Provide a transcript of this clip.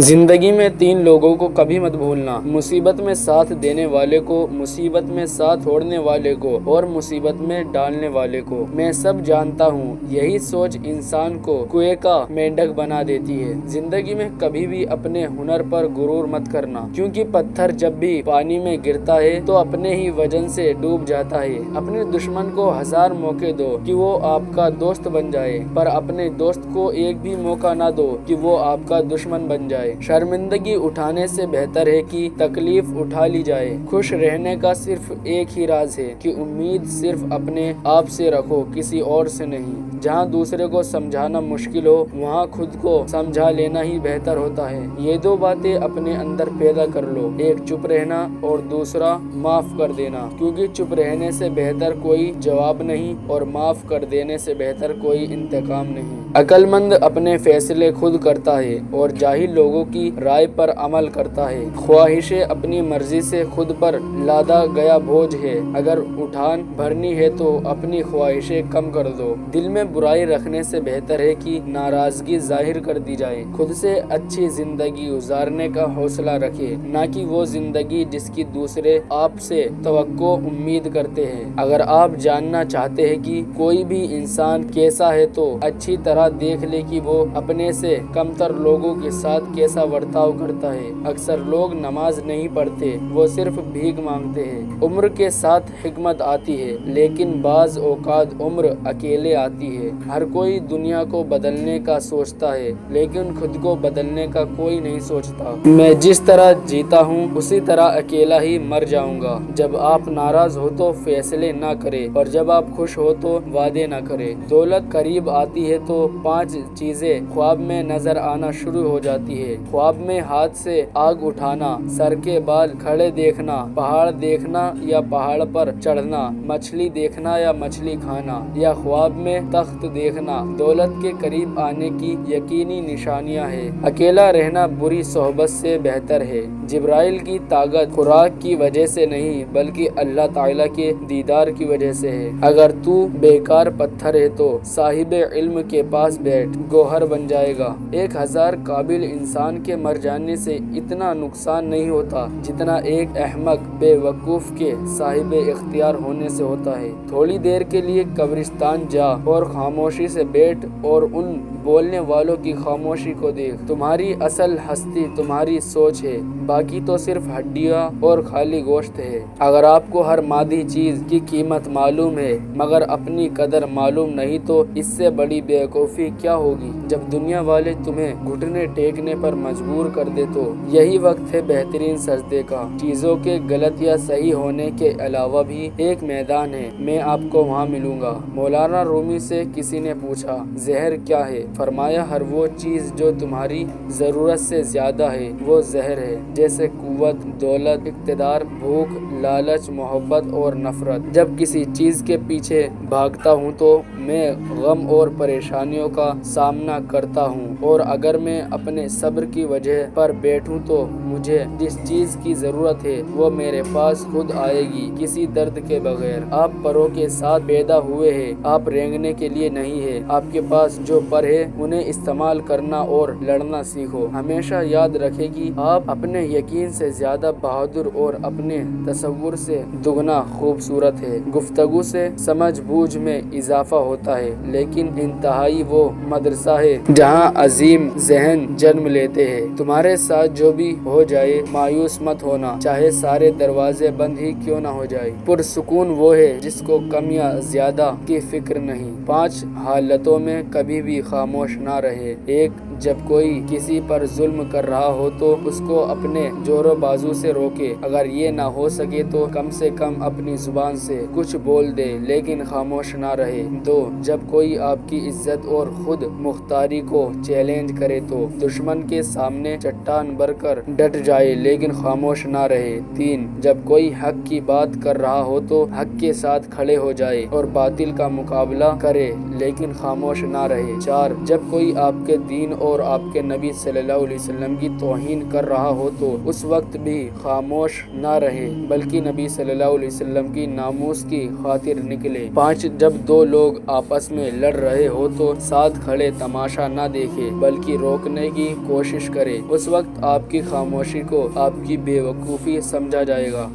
जिंदगी में 3 लोगों को कभी मत भूलना, मुसीबत में साथ देने वाले को, मुसीबत में साथ छोड़ने वाले को और मुसीबत में डालने वाले को। मैं सब जानता हूँ, यही सोच इंसान को कुएं का मेंढक बना देती है। जिंदगी में कभी भी अपने हुनर पर गुरूर मत करना, क्योंकि पत्थर जब भी पानी में गिरता है तो अपने ही वजन से डूब जाता है। अपने दुश्मन को 1000 मौके दो कि वो आपका दोस्त बन जाए, पर अपने दोस्त को एक भी मौका ना दो कि वो आपका दुश्मन बन जाए। शर्मिंदगी उठाने से बेहतर है कि तकलीफ उठा ली जाए। खुश रहने का सिर्फ एक ही राज है कि उम्मीद सिर्फ अपने आप से रखो, किसी और से नहीं। जहाँ दूसरे को समझाना मुश्किल हो, वहाँ खुद को समझा लेना ही बेहतर होता है। ये 2 बातें अपने अंदर पैदा कर लो, एक चुप रहना और दूसरा माफ कर देना, क्योंकि चुप रहने से बेहतर कोई जवाब नहीं और माफ कर देने से बेहतर कोई इंतकाम नहीं। अक्लमंद अपने फैसले खुद करता है और जाहिल लोगों की राय पर अमल करता है। ख्वाहिशें अपनी मर्जी से खुद पर लादा गया बोझ है। अगर उठान भरनी है तो अपनी ख्वाहिशें कम कर दो। दिल में बुराई रखने से बेहतर है कि नाराजगी जाहिर कर दी जाए। खुद से अच्छी जिंदगी गुजारने का हौसला रखे, ना कि वो जिंदगी जिसकी दूसरे आपसे तवक्को उम्मीद करते हैं। अगर आप जानना चाहते हैं कि कोई भी इंसान कैसा है तो अच्छी तरह देख ले कि वो अपने से कमतर लोगों के साथ कैसा बर्ताव करता है। अक्सर लोग नमाज नहीं पढ़ते, वो सिर्फ भीख मांगते हैं। उम्र के साथ हिकमत आती है, लेकिन बाज औकात उम्र अकेले आती है। हर कोई दुनिया को बदलने का सोचता है, लेकिन खुद को बदलने का कोई नहीं सोचता। मैं जिस तरह जीता हूँ उसी तरह अकेला ही मर जाऊंगा। जब आप नाराज हो तो फैसले ना करें, और जब आप खुश हो तो वादे ना करें। दौलत करीब आती है तो 5 चीजें ख्वाब में नजर आना शुरू हो जाती है। ख्वाब में हाथ से आग उठाना, सर के बाल खड़े देखना, पहाड़ देखना या पहाड़ पर चढ़ना, मछली देखना या मछली खाना, या ख्वाब में तख्त देखना दौलत के करीब आने की यकीनी निशानियां हैं। अकेला रहना बुरी सोहबत से बेहतर है। जिब्राइल की ताकत खुराक की वजह से नहीं, बल्कि अल्लाह ताला के दीदार की वजह से है। अगर तू बेकार पत्थर है तो साहिब इल्म के पास बैठ, गोहर बन जाएगा। 1000 काबिल इंसान के मर जाने से इतना नुकसान नहीं होता जितना एक अहमक बेवकूफ के साहिब इख्तियार होने से होता है। थोड़ी देर के लिए कब्रिस्तान जा और खामोशी से बैठ और उन बोलने वालों की खामोशी को देख। तुम्हारी असल हस्ती तुम्हारी सोच है, बाकी तो सिर्फ हड्डियाँ और खाली गोश्त है। अगर आपको हर मादी चीज की कीमत मालूम है मगर अपनी कदर मालूम नहीं, तो इससे बड़ी बेवकूफ़ी क्या होगी। जब दुनिया वाले तुम्हें घुटने टेकने पर मजबूर कर दे तो यही वक्त है बेहतरीन सजदे का। चीजों के गलत या सही होने के अलावा भी एक मैदान है, मैं आपको वहाँ मिलूंगा। मौलाना रूमी से किसी ने पूछा, जहर क्या है? फरमाया, हर वो चीज जो तुम्हारी जरूरत से ज्यादा है वो जहर है, जैसे कुव्वत, दौलत, इक्तदार, भूख, लालच, मोहब्बत और नफरत। जब किसी चीज के पीछे भागता हूँ तो मैं गम और परेशानियों का सामना करता हूँ, और अगर मैं अपने सब्र की वजह पर बैठूं तो मुझे जिस चीज की जरूरत है वो मेरे पास खुद आएगी, किसी दर्द के बगैर। आप परों के साथ पैदा हुए हैं, आप रेंगने के लिए नहीं है। आपके पास जो पर है उन्हें इस्तेमाल करना और लड़ना सीखो। हमेशा याद रखें कि आप अपने यकीन से ज्यादा बहादुर और अपने तसव्वुर से दुगना खूबसूरत है। गुफ्तगू से समझ बूझ में इजाफा होता है, लेकिन इंतहाई वो मदरसा है जहाँ अजीम जहन जन्म लेते हैं। तुम्हारे साथ जो भी हो जाए मायूस मत होना, चाहे सारे दरवाजे बंद ही क्यों ना हो जाए। पुरसुकून वो है जिसको कम या ज्यादा की फिक्र नहीं। 5 हालतों में कभी भी खामोश ना रहे। 1, जब कोई किसी पर जुल्म कर रहा हो तो उसको अपने जोरों बाजू से रोके। अगर ये ना हो सके तो कम से कम अपनी जुबान से कुछ बोल दे, लेकिन खामोश ना रहे। 2, जब कोई आपकी इज्जत और खुद मुख्तारी को चैलेंज करे तो दुश्मन के सामने चट्टान बनकर डट जाए, लेकिन खामोश ना रहे। 3, जब कोई हक की बात कर रहा हो तो हक के साथ खड़े हो जाए और बातिल का मुकाबला करे, लेकिन खामोश ना रहे। 4, जब कोई आपके दीन और आपके नबी सल्लल्लाहु अलैहि वसल्लम की तौहीन कर रहा हो तो उस वक्त भी खामोश ना रहे, बल्कि नबी सल्लल्लाहु अलैहि वसल्लम की नामूस की खातिर निकले। 5, जब 2 लोग आपस में लड़ रहे हो तो साथ खड़े तमाशा تماشا نہ دیکھے بلکہ روکنے کی کوشش کرے، اس وقت آپ کی خاموشی کو آپ کی بے وقوفی سمجھا جائے گا۔